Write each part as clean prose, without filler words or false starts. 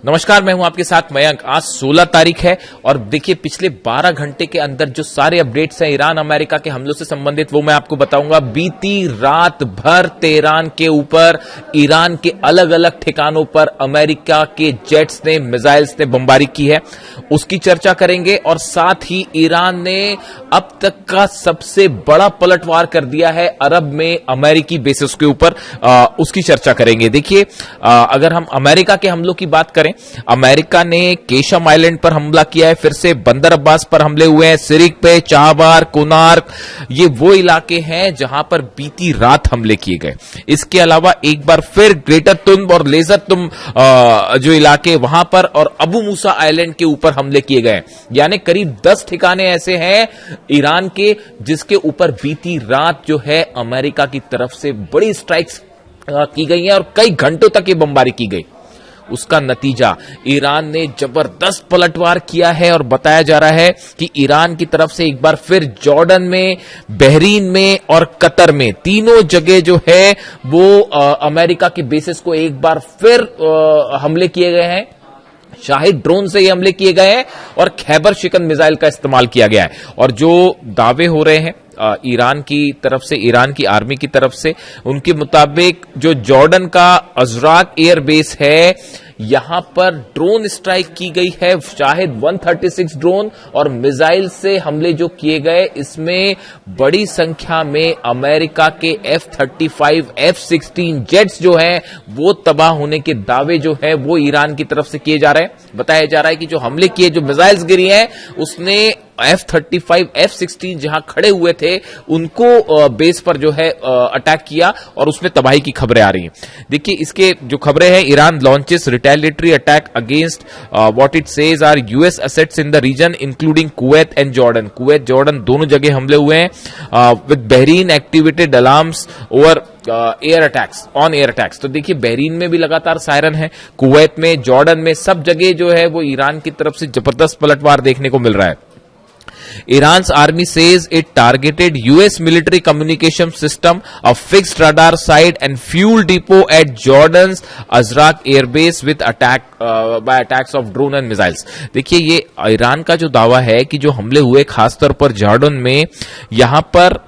नमस्कार, मैं हूं आपके साथ मयंक। आज 16 तारीख है और देखिए पिछले 12 घंटे के अंदर जो सारे अपडेट्स हैं ईरान अमेरिका के हमलों से संबंधित वो मैं आपको बताऊंगा। बीती रात भर तेहरान के ऊपर ईरान के अलग अलग ठिकानों पर अमेरिका के जेट्स ने मिसाइल्स ने बमबारी की है, उसकी चर्चा करेंगे। और साथ ही ईरान ने अब तक का सबसे बड़ा पलटवार कर दिया है अरब में अमेरिकी बेसिस के ऊपर, उसकी चर्चा करेंगे। देखिए अगर हम अमेरिका के हमलों की बात करें, अमेरिका ने केशम आइलैंड पर हमला किया है, फिर से बंदर अब्बास पर हमले हुए हैं, सिरिक पे, चाबार, कोनार्क, ये वो इलाके हैं जहां पर बीती रात हमले किए गए। इसके अलावा एक बार फिर ग्रेटर तुम और लेजर तुम जो इलाके वहां पर और अबू मूसा आइलैंड के ऊपर हमले किए गए। यानी करीब 10 ठिकाने ऐसे हैं ईरान के जिसके ऊपर बीती रात जो है अमेरिका की तरफ से बड़ी स्ट्राइक्स की गई हैं और कई घंटों तक ये बमबारी की गई। उसका नतीजा ईरान ने जबरदस्त पलटवार किया है और बताया जा रहा है कि ईरान की तरफ से एक बार फिर जॉर्डन में, बहरीन में और कतर में तीनों जगह जो है वो अमेरिका की बेसिस को एक बार फिर हमले किए गए हैं। शाहिद ड्रोन से ये हमले किए गए हैं और खैबर शिकन मिसाइल का इस्तेमाल किया गया है। और जो दावे हो रहे हैं ईरान की तरफ से, ईरान की आर्मी की तरफ से, उनके मुताबिक जो जॉर्डन का अजराक एयर बेस है यहां पर ड्रोन स्ट्राइक की गई है, शायद 136 ड्रोन और मिसाइल से हमले जो किए गए, इसमें बड़ी संख्या में अमेरिका के F-35, F-16 जेट्स जो हैं वो तबाह होने के दावे जो है वो ईरान की तरफ से किए जा रहे हैं। बताया जा रहा है कि जो हमले किए, जो मिसाइल्स गिरी हैं, उसने F-35, F-16 जहां खड़े हुए थे उनको बेस पर जो है अटैक किया और उसमें तबाही की खबरें आ रही हैं। देखिए इसके जो खबरें हैं, Iran launches retaliatory attack against what it says are US assets in the region including Kuwait and Jordan. Kuwait Jordan दोनों जगह हमले हुए हैं। With Bahrain activated alarms over air attacks, on air attacks. तो देखिए बहरीन में भी लगातार सायरन है, कुवैत में, जॉर्डन में, सब जगह जो है वो ईरान की तरफ से जबरदस्त पलटवार देखने को मिल रहा है। Iran's army says it targeted US military communication system, a fixed radar site and fuel depot at Jordan's Azraq airbase with by attacks of drone and missiles। देखिए ये ईरान का जो दावा है कि जो हमले हुए खासतौर पर जॉर्डन में, यहां पर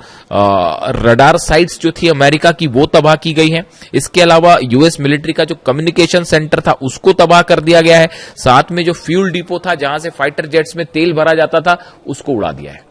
रडार साइट्स जो थी अमेरिका की वो तबाह की गई हैं। इसके अलावा यूएस मिलिट्री का जो कम्युनिकेशन सेंटर था उसको तबाह कर दिया गया है। साथ में जो फ्यूल डिपो था जहां से फाइटर जेट्स में तेल भरा जाता था उसको उड़ा दिया है।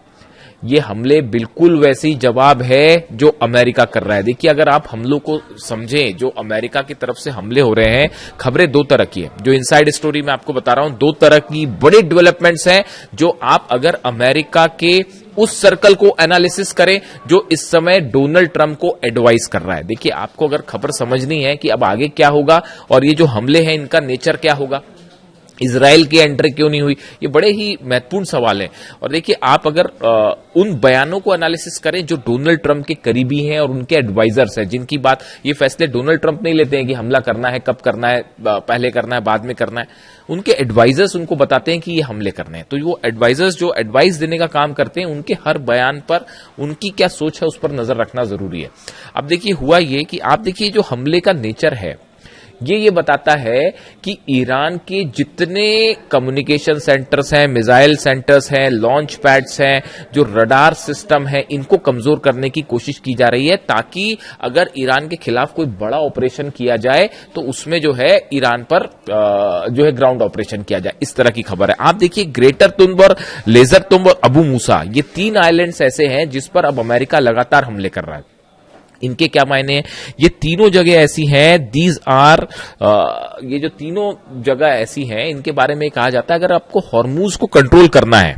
ये हमले बिल्कुल वैसी जवाब है जो अमेरिका कर रहा है। देखिए अगर आप हमलों को समझें, जो अमेरिका की तरफ से हमले हो रहे हैं, खबरें दो तरह की है। जो इनसाइड स्टोरी मैं आपको बता रहा हूं, दो तरह की बड़ी डेवलपमेंट्स हैं जो आप अगर अमेरिका के उस सर्कल को एनालिसिस करें जो इस समय डोनाल्ड ट्रंप को एडवाइस कर रहा है। देखिए आपको अगर खबर समझनी है कि अब आगे क्या होगा और ये जो हमले हैं इनका नेचर क्या होगा, इजराइल की एंट्री क्यों नहीं हुई, ये बड़े ही महत्वपूर्ण सवाल हैं। और देखिए आप अगर उन बयानों को एनालिसिस करें जो डोनाल्ड ट्रंप के करीबी हैं और उनके एडवाइजर्स हैं, जिनकी बात, ये फैसले डोनाल्ड ट्रंप नहीं लेते हैं कि हमला करना है, कब करना है, पहले करना है, बाद में करना है। उनके एडवाइजर्स उनको बताते हैं कि ये हमले करने हैं। तो वो एडवाइजर्स जो एडवाइस देने का काम करते हैं, उनके हर बयान पर उनकी क्या सोच है उस पर नजर रखना जरूरी है। अब देखिए हुआ ये कि आप देखिए जो हमले का नेचर है ये बताता है कि ईरान के जितने कम्युनिकेशन सेंटर्स हैं, मिसाइल सेंटर्स हैं, लॉन्च पैड्स हैं, जो रडार सिस्टम है, इनको कमजोर करने की कोशिश की जा रही है ताकि अगर ईरान के खिलाफ कोई बड़ा ऑपरेशन किया जाए तो उसमें जो है ईरान पर जो है ग्राउंड ऑपरेशन किया जाए। इस तरह की खबर है। आप देखिए ग्रेटर तुंब और लेजर तुंब और अबू मूसा, ये 3 आइलैंड्स ऐसे हैं जिस पर अब अमेरिका लगातार हमले कर रहा है। इनके क्या मायने हैं? ये तीनों जगह ऐसी हैं, दीज आर ये जो तीनों जगह ऐसी हैं, इनके बारे में कहा जाता है अगर आपको हॉर्मूज को कंट्रोल करना है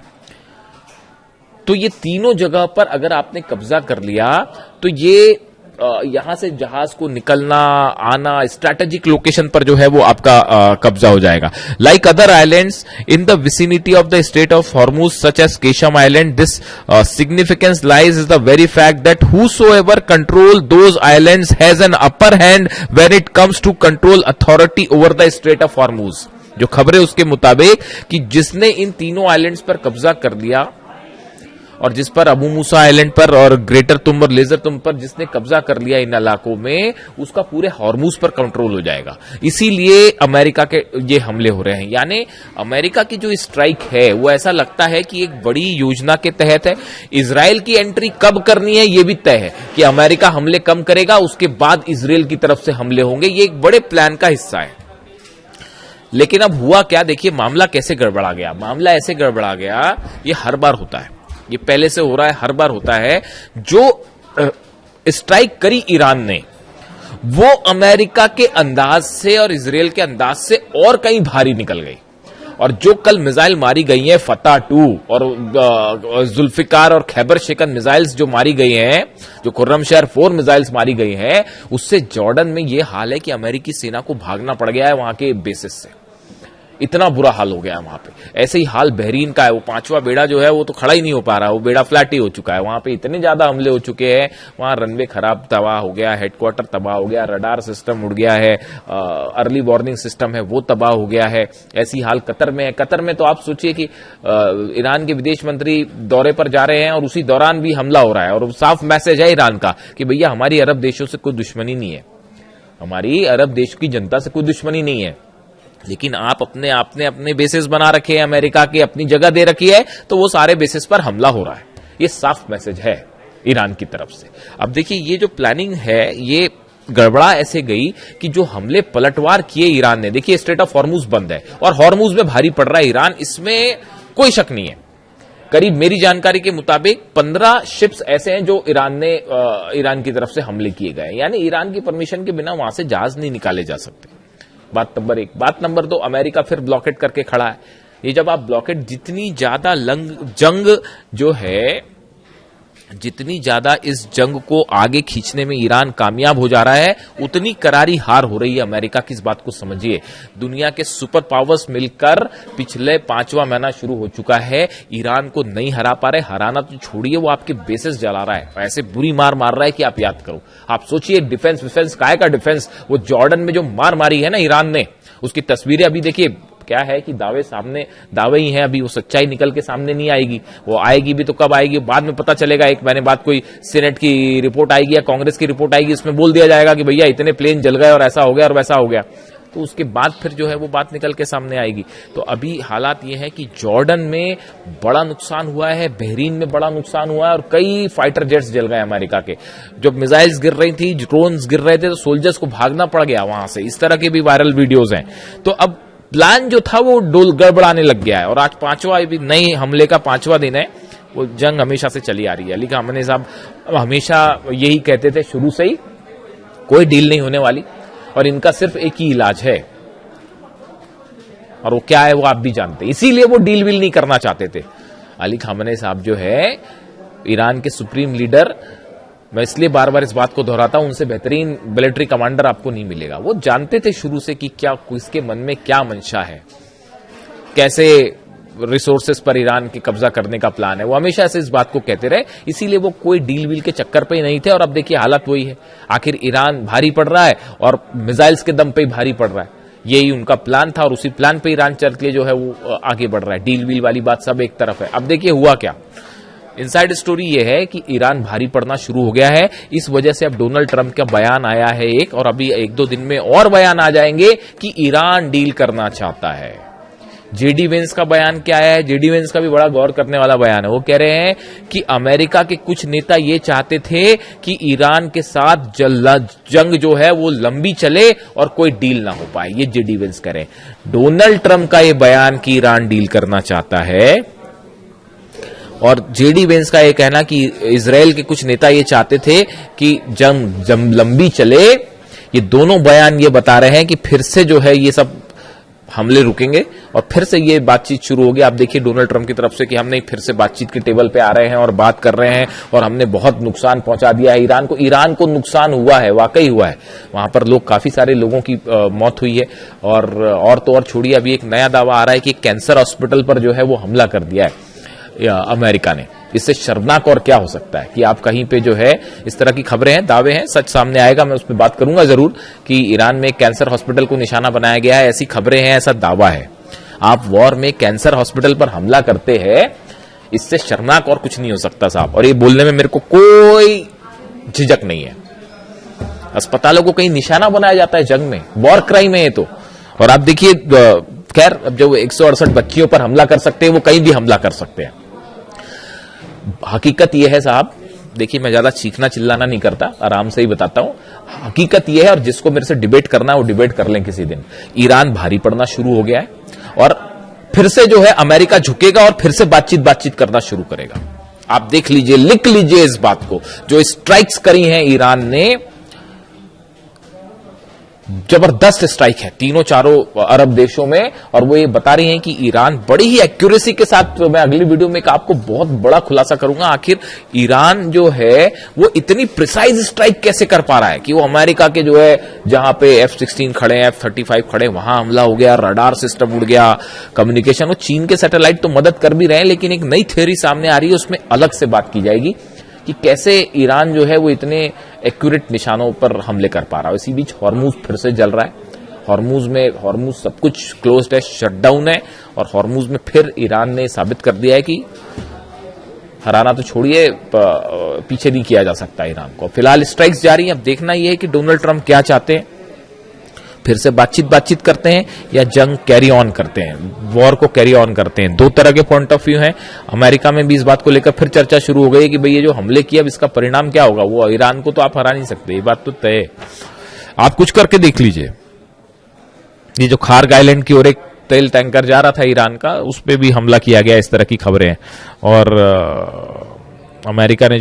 तो ये तीनों जगह पर अगर आपने कब्जा कर लिया तो ये यहां से जहाज को निकलना आना स्ट्रैटेजिक लोकेशन पर जो है वो आपका कब्जा हो जाएगा। Like other islands in the vicinity of the strait of Hormuz such as Qeshm island, this significance lies is the very fact that whosoever control those islands has an upper hand when it comes to control authority over the Strait of Hormuz। जो खबरें उसके मुताबिक कि जिसने इन तीनों islands पर कब्जा कर लिया और जिस पर अबू मूसा आइलैंड पर और ग्रेटर तुम और लेजर तुम पर जिसने कब्जा कर लिया इन इलाकों में, उसका पूरे हॉर्मूज पर कंट्रोल हो जाएगा। इसीलिए अमेरिका के ये हमले हो रहे हैं। यानी अमेरिका की जो स्ट्राइक है वो ऐसा लगता है कि एक बड़ी योजना के तहत है। इजराइल की एंट्री कब करनी है ये भी तय है कि अमेरिका हमले कम करेगा, उसके बाद इजराइल की तरफ से हमले होंगे। ये एक बड़े प्लान का हिस्सा है। लेकिन अब हुआ क्या, देखिए मामला कैसे गड़बड़ा गया। मामला ऐसे गड़बड़ा गया, ये हर बार होता है, ये पहले से हो रहा है, हर बार होता है। जो स्ट्राइक करी ईरान ने वो अमेरिका के अंदाज से और इजराइल के अंदाज से और कहीं भारी निकल गई। और जो कल मिसाइल मारी गई हैं, फतह 2 और जुल्फिकार और खैबर शिकन मिसाइल्स जो मारी गई हैं, जो खुर्रमशहर 4 मिसाइल्स मारी गई हैं, उससे जॉर्डन में यह हाल है कि अमेरिकी सेना को भागना पड़ गया है वहां के बेसिस से। इतना बुरा हाल हो गया है वहां पे। ऐसे ही हाल बहरीन का है, वो 5वां बेड़ा जो है वो तो खड़ा ही नहीं हो पा रहा, वो बेड़ा फ्लैट ही हो चुका है। वहां पे इतने ज्यादा हमले हो चुके हैं, वहां रनवे खराब तबाह हो गया, हेडक्वार्टर तबाह हो गया, रडार सिस्टम उड़ गया है, अर्ली वार्निंग सिस्टम है वो तबाह हो गया है। ऐसी हाल कतर में है। कतर में तो आप सोचिए कि ईरान के विदेश मंत्री दौरे पर जा रहे हैं और उसी दौरान भी हमला हो रहा है। और साफ मैसेज है ईरान का कि भैया हमारी अरब देशों से कोई दुश्मनी नहीं है, हमारी अरब देश की जनता से कोई दुश्मनी नहीं है, लेकिन आप अपने बेसिस बना रखे हैं, अमेरिका की अपनी जगह दे रखी है, तो वो सारे बेसिस पर हमला हो रहा है। ये साफ मैसेज है ईरान की तरफ से। अब देखिए ये जो प्लानिंग है ये गड़बड़ा ऐसे गई कि जो हमले पलटवार किए ईरान ने, देखिए स्ट्रेट ऑफ हॉर्मूज बंद है और हॉर्मूज में भारी पड़ रहा है ईरान, इसमें कोई शक नहीं है। करीब मेरी जानकारी के मुताबिक 15 शिप्स ऐसे हैं जो ईरान की तरफ से हमले किए गए, यानी ईरान की परमिशन के बिना वहां से जहाज नहीं निकाले जा सकते। बात नंबर 1। बात नंबर 2, अमेरिका फिर ब्लॉकेट करके खड़ा है। ये जब आप ब्लॉकेट, जितनी ज्यादा जंग जो है, जितनी ज्यादा इस जंग को आगे खींचने में ईरान कामयाब हो जा रहा है, उतनी करारी हार हो रही है अमेरिका की। इस बात को समझिए। दुनिया के सुपर पावर्स मिलकर पिछले 5वां महीना शुरू हो चुका है, ईरान को नहीं हरा पा रहे। हराना तो छोड़िए, वो आपके बेसिस जला रहा है, ऐसे बुरी मार मार रहा है कि आप याद करो। आप सोचिए डिफेंस काय का डिफेंस, वो जॉर्डन में जो मार मारी है ना ईरान ने, उसकी तस्वीरें अभी देखिए। क्या है कि दावे ही हैं, अभी वो सच्चाई निकल के सामने नहीं आएगी। वो आएगी भी तो कब आएगी, बाद में पता चलेगा। एक महीने बाद कोई सीनेट की रिपोर्ट आएगी या कांग्रेस की रिपोर्ट आएगी, उसमें बोल दिया जाएगा कि भैया इतने प्लेन जल गए और ऐसा हो गया और वैसा हो गया। तो उसके बाद फिर जो है वो बात निकल के सामने आएगी। तो अभी हालात ये है कि जॉर्डन में बड़ा नुकसान हुआ है, बहरीन में बड़ा नुकसान हुआ है और कई फाइटर जेट्स जल गए अमेरिका के। जब मिसाइल्स गिर रही थी, ड्रोन्स गिर रहे थे, तो सोल्जर्स को भागना पड़ गया वहां से। इस तरह के भी वायरल वीडियोज हैं। तो अब प्लान जो था वो गड़बड़ाने लग गया है। और आज 5वां भी नई हमले का 5वां दिन है। वो जंग हमेशा से चली आ रही है। अली खामनेई साहब हमेशा यही कहते थे शुरू से ही, कोई डील नहीं होने वाली और इनका सिर्फ एक ही इलाज है, और वो क्या है वो आप भी जानते हैं। इसीलिए वो डील विल नहीं करना चाहते थे। अली खामनेई साहब जो है ईरान के सुप्रीम लीडर, मैं इसलिए बार बार इस बात को दोहराता हूं, उनसे बेहतरीन मिलिट्री कमांडर आपको नहीं मिलेगा। वो जानते थे शुरू से कि क्या किसके मन में क्या मंशा है, कैसे रिसोर्सेस पर ईरान की कब्जा करने का प्लान है। वो हमेशा से इस बात को कहते रहे, इसीलिए वो कोई डील वील के चक्कर पे ही नहीं थे। और अब देखिए हालत वही है। आखिर ईरान भारी पड़ रहा है और मिसाइल्स के दम पे ही भारी पड़ रहा है। यही उनका प्लान था और उसी प्लान पे ईरान चल के जो है वो आगे बढ़ रहा है। डील वील वाली बात सब एक तरफ है। अब देखिए हुआ क्या। इनसाइड स्टोरी ये है कि ईरान भारी पड़ना शुरू हो गया है। इस वजह से अब डोनाल्ड ट्रंप का बयान आया है एक, और अभी 1-2 दिन में और बयान आ जाएंगे कि ईरान डील करना चाहता है। जेडी वेंस का बयान क्या है? जेडी वेंस का भी बड़ा गौर करने वाला बयान है। वो कह रहे हैं कि अमेरिका के कुछ नेता ये चाहते थे कि ईरान के साथ जंग जो है वो लंबी चले और कोई डील ना हो पाए। ये जेडी वेंस कह रहे हैं। डोनाल्ड ट्रंप का ये बयान कि ईरान डील करना चाहता है, और जेडी वेंस का ये कहना कि इजराइल के कुछ नेता ये चाहते थे कि जंग लंबी चले। ये दोनों बयान ये बता रहे हैं कि फिर से जो है ये सब हमले रुकेंगे और फिर से ये बातचीत शुरू होगी। आप देखिए डोनाल्ड ट्रंप की तरफ से कि हमने फिर से बातचीत के टेबल पे आ रहे हैं और बात कर रहे हैं और हमने बहुत नुकसान पहुंचा दिया है ईरान को। ईरान को नुकसान हुआ है, वाकई हुआ है। वहां पर काफी सारे लोगों की मौत हुई है। और तो और छोड़िए, अभी एक नया दावा आ रहा है कि कैंसर हॉस्पिटल पर जो है वो हमला कर दिया है अमेरिका ने। इससे शर्मनाक और क्या हो सकता है कि आप कहीं पे जो है इस तरह की खबरें हैं, दावे हैं, सच सामने आएगा, मैं उस पर बात करूंगा जरूर कि ईरान में कैंसर हॉस्पिटल को निशाना बनाया गया है। ऐसी खबरें हैं, ऐसा दावा है। आप वॉर में कैंसर हॉस्पिटल पर हमला करते हैं, इससे शर्मनाक और कुछ नहीं हो सकता साहब, और ये बोलने में मेरे को कोई झिझक नहीं है। अस्पतालों को कहीं निशाना बनाया जाता है जंग में, वॉर क्राइम है ये तो। और आप देखिए, खैर अब जो 168 बच्चियों पर हमला कर सकते हैं वो कहीं भी हमला कर सकते हैं। हकीकत यह है साहब, देखिए मैं ज्यादा चीखना चिल्लाना नहीं करता, आराम से ही बताता हूं। हकीकत यह है, और जिसको मेरे से डिबेट करना है वो डिबेट कर लें किसी दिन। ईरान भारी पड़ना शुरू हो गया है और फिर से जो है अमेरिका झुकेगा और फिर से बातचीत करना शुरू करेगा। आप देख लीजिए, लिख लीजिए इस बात को। जो स्ट्राइक्स करी हैं ईरान ने, जबरदस्त स्ट्राइक है तीनों चारों अरब देशों में, और वो ये बता रही हैं कि ईरान बड़ी ही एक्यूरेसी के साथ, मैं अगली वीडियो में आपको बहुत बड़ा खुलासा करूंगा, आखिर ईरान जो है वो इतनी प्रिसाइज स्ट्राइक कैसे कर पा रहा है कि वो अमेरिका के जो है जहां पे F-16 खड़े हैं, F-35 खड़े, वहां हमला हो गया, रडार सिस्टम उड़ गया, कम्युनिकेशन। वो चीन के सैटेलाइट तो मदद कर भी रहे हैं, लेकिन एक नई थ्योरी सामने आ रही है, उसमें अलग से बात की जाएगी कि कैसे ईरान जो है वो इतने एक्यूरेट निशानों पर हमले कर पा रहा है। इसी बीच हॉर्मुज फिर से जल रहा है। हॉर्मुज सब कुछ क्लोज्ड है, शटडाउन है, और हॉर्मुज में फिर ईरान ने साबित कर दिया है कि हराना तो छोड़िए, पीछे नहीं किया जा सकता ईरान को। फिलहाल स्ट्राइक्स जारी है। अब देखना यह है कि डोनाल्ड ट्रंप क्या चाहते हैं, फिर से बातचीत करते हैं या जंग कैरी ऑन करते हैं, वॉर को कैरी ऑन करते हैं। दो तरह के पॉइंट ऑफ व्यू हैं। अमेरिका में भी इस बात को लेकर फिर चर्चा शुरू हो गई कि भाई ये जो हमले किया इसका परिणाम क्या होगा। वो ईरान को तो आप हरा नहीं सकते, ये बात तो तय है। आप कुछ करके देख लीजिए, ये जो खार्ग आइलैंड की ओर एक तेल टैंकर जा रहा था ईरान का, उस पर भी हमला किया गया, इस तरह की खबरें हैं। और अमेरिका ने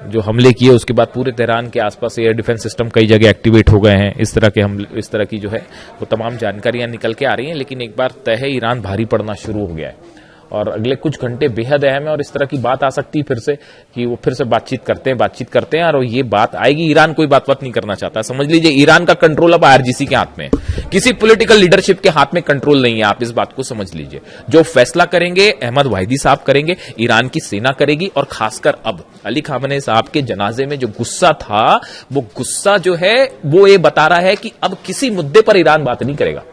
जो हमले किए उसके बाद पूरे तेहरान के आसपास एयर डिफेंस सिस्टम कई जगह एक्टिवेट हो गए हैं। इस तरह की जो है वो तमाम जानकारियां निकल के आ रही हैं। लेकिन एक बार तय है, ईरान भारी पड़ना शुरू हो गया है और अगले कुछ घंटे बेहद अहम है। और इस तरह की बात आ सकती है फिर से कि वो फिर से बातचीत करते हैं और ये बात आएगी। ईरान कोई बात नहीं करना चाहता, समझ लीजिए। ईरान का कंट्रोल अब IRGC के हाथ में है, किसी पॉलिटिकल लीडरशिप के हाथ में कंट्रोल नहीं है। आप इस बात को समझ लीजिए। जो फैसला करेंगे अहमद वाहिदी साहब करेंगे, ईरान की सेना करेगी। और खासकर अब अली खामेनी साहब के जनाजे में जो गुस्सा था, वो गुस्सा जो है वो ये बता रहा है कि अब किसी मुद्दे पर ईरान बात नहीं करेगा।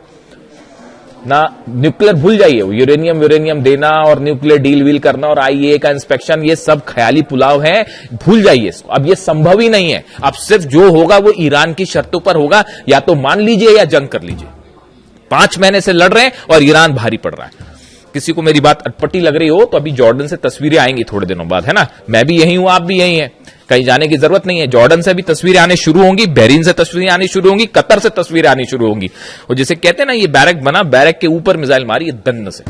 ना न्यूक्लियर, भूल जाइए, यूरेनियम देना और न्यूक्लियर डील वील करना और IAEA का इंस्पेक्शन, ये सब ख्याली पुलाव है, भूल जाइए इसको। अब ये संभव ही नहीं है। अब सिर्फ जो होगा वो ईरान की शर्तों पर होगा, या तो मान लीजिए या जंग कर लीजिए। 5 महीने से लड़ रहे हैं और ईरान भारी पड़ रहा है। किसी को मेरी बात अटपटी लग रही हो तो अभी जॉर्डन से तस्वीरें आएंगी थोड़े दिनों बाद, है ना। मैं भी यही हूं, आप भी यही हैं, कहीं जाने की जरूरत नहीं है। जॉर्डन से भी तस्वीरें आने शुरू होंगी, बहरीन से तस्वीरें आनी शुरू होंगी, कतर से तस्वीरें आनी शुरू होंगी। और जैसे कहते हैं ना, ये बैरक बना, बैरक के ऊपर मिसाइल मारी दन्न से,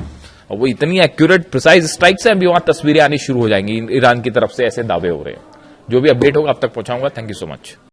और वो इतनी एक्यूरेट प्रिसाइज स्ट्राइक से अभी वहां तस्वीरें आनी शुरू हो जाएंगी। ईरान की तरफ से ऐसे दावे हो रहे हैं। जो भी अपडेट होगा अब तक पहुंचाऊंगा। Thank you so much.